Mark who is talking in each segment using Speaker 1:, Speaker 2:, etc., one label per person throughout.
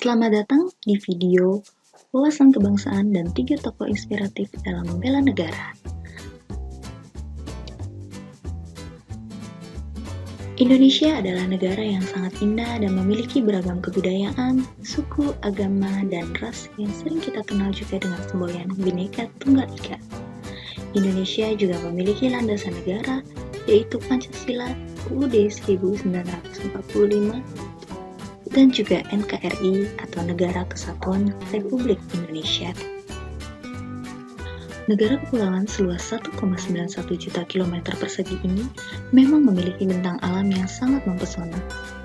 Speaker 1: Selamat datang di video wawasan kebangsaan dan 3 tokoh inspiratif dalam membela negara. Indonesia adalah negara yang sangat indah dan memiliki beragam kebudayaan, suku, agama, dan ras yang sering kita kenal juga dengan semboyan Bhinneka Tunggal Ika. Indonesia juga memiliki landasan negara, yaitu Pancasila, UUD 1945, dan juga NKRI atau Negara Kesatuan Republik Indonesia. Negara kepulauan seluas 1,91 juta kilometer persegi ini memang memiliki bentang alam yang sangat mempesona,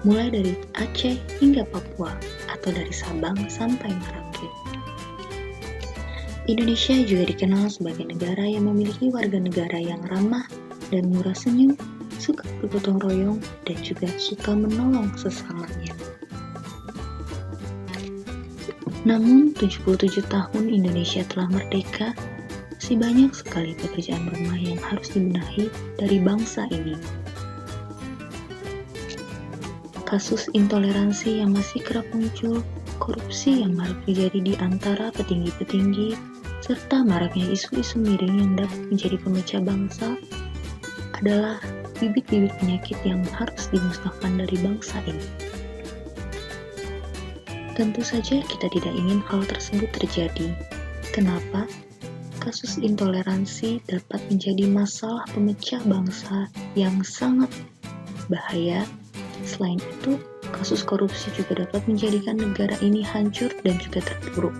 Speaker 1: mulai dari Aceh hingga Papua, atau dari Sabang sampai Merauke. Indonesia juga dikenal sebagai negara yang memiliki warga negara yang ramah dan murah senyum, suka bergotong royong, dan juga suka menolong sesamanya. Namun, 77 tahun Indonesia telah merdeka, masih banyak sekali pekerjaan rumah yang harus dibenahi dari bangsa ini. Kasus intoleransi yang masih kerap muncul, korupsi yang marak terjadi di antara petinggi-petinggi, serta maraknya isu-isu miring yang dapat menjadi pemecah bangsa adalah bibit-bibit penyakit yang harus dimusnahkan dari bangsa ini. Tentu saja kita tidak ingin hal tersebut terjadi. Kenapa? Kasus intoleransi dapat menjadi masalah pemecah bangsa yang sangat bahaya. Selain itu, kasus korupsi juga dapat menjadikan negara ini hancur dan juga terpuruk.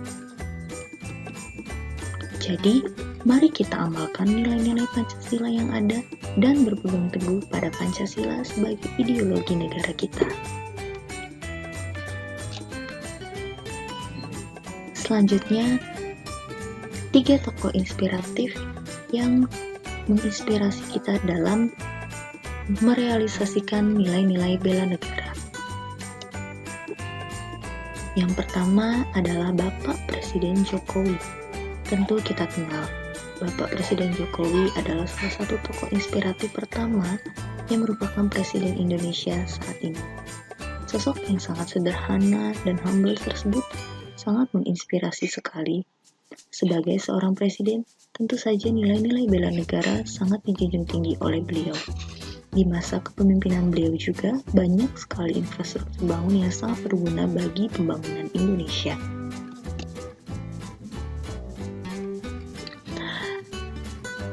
Speaker 1: Jadi, mari kita amalkan nilai-nilai Pancasila yang ada dan berpegang teguh pada Pancasila sebagai ideologi negara kita. Selanjutnya, 3 tokoh inspiratif yang menginspirasi kita dalam merealisasikan nilai-nilai bela negara. Yang pertama adalah Bapak Presiden Jokowi. Tentu kita kenal, Bapak Presiden Jokowi adalah salah satu tokoh inspiratif pertama yang merupakan Presiden Indonesia saat ini. Sosok yang sangat sederhana dan humble tersebut sangat menginspirasi sekali. Sebagai seorang presiden, tentu saja nilai-nilai bela negara sangat dijunjung tinggi oleh beliau. Di masa kepemimpinan beliau juga banyak sekali infrastruktur bangun yang sangat berguna bagi pembangunan Indonesia.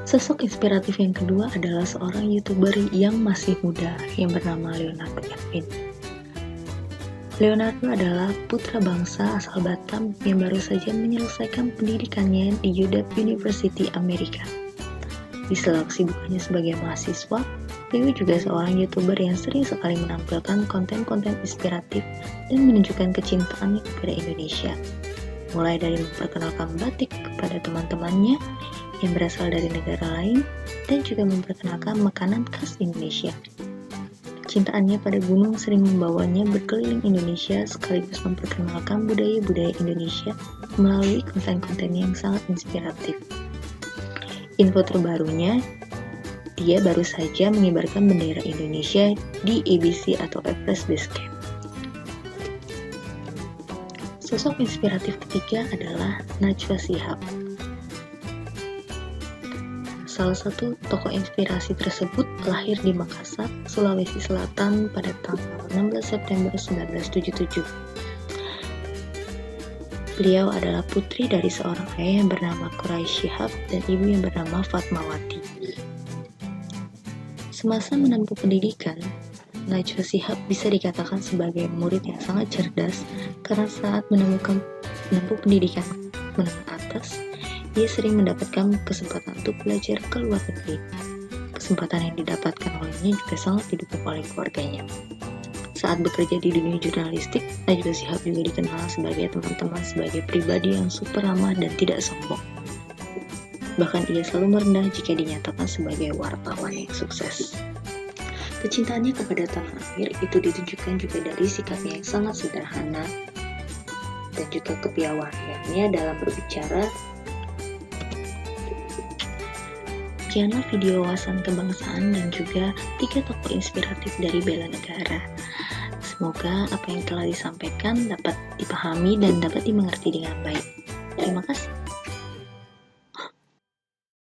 Speaker 1: Sosok inspiratif yang kedua adalah seorang YouTuber yang masih muda yang bernama Leonardo Edwin. Leonardo adalah putra bangsa asal Batam yang baru saja menyelesaikan pendidikannya di UW University Amerika. Di sela kesibukannya sebagai mahasiswa, Leo juga seorang YouTuber yang sering sekali menampilkan konten-konten inspiratif dan menunjukkan kecintaannya kepada Indonesia. Mulai dari memperkenalkan batik kepada teman-temannya yang berasal dari negara lain dan juga memperkenalkan makanan khas Indonesia. Kecintaannya pada gunung sering membawanya berkeliling Indonesia sekaligus memperkenalkan budaya-budaya Indonesia melalui konten-konten yang sangat inspiratif. Info terbarunya, dia baru saja mengibarkan bendera Indonesia di ABC atau Everest Base Camp. Sosok inspiratif ketiga adalah Najwa Shihab. Salah satu tokoh inspirasi tersebut lahir di Makassar, Sulawesi Selatan pada tanggal 16 September 1977. Beliau adalah putri dari seorang ayah yang bernama Quraisy Shihab dan ibu yang bernama Fatmawati. Semasa menempuh pendidikan, Najwa Shihab bisa dikatakan sebagai murid yang sangat cerdas karena saat menempuh pendidikan menengah atas, dia sering mendapatkan kesempatan untuk belajar ke luar negeri. Kesempatan yang didapatkan olehnya juga sangat didukung oleh keluarganya. Saat bekerja di dunia jurnalistik, Najwa Shihab juga dikenal sebagai teman-teman sebagai pribadi yang super ramah dan tidak sombong. Bahkan ia selalu merendah jika dinyatakan sebagai wartawan yang sukses. Kecintaannya kepada tanah air itu ditunjukkan juga dari sikapnya yang sangat sederhana dan juga kepiawaiannya dalam berbicara. Demikianlah video wawasan kebangsaan dan juga 3 tokoh inspiratif dari bela negara. Semoga apa yang telah disampaikan dapat dipahami dan dapat dimengerti dengan baik. Terima kasih.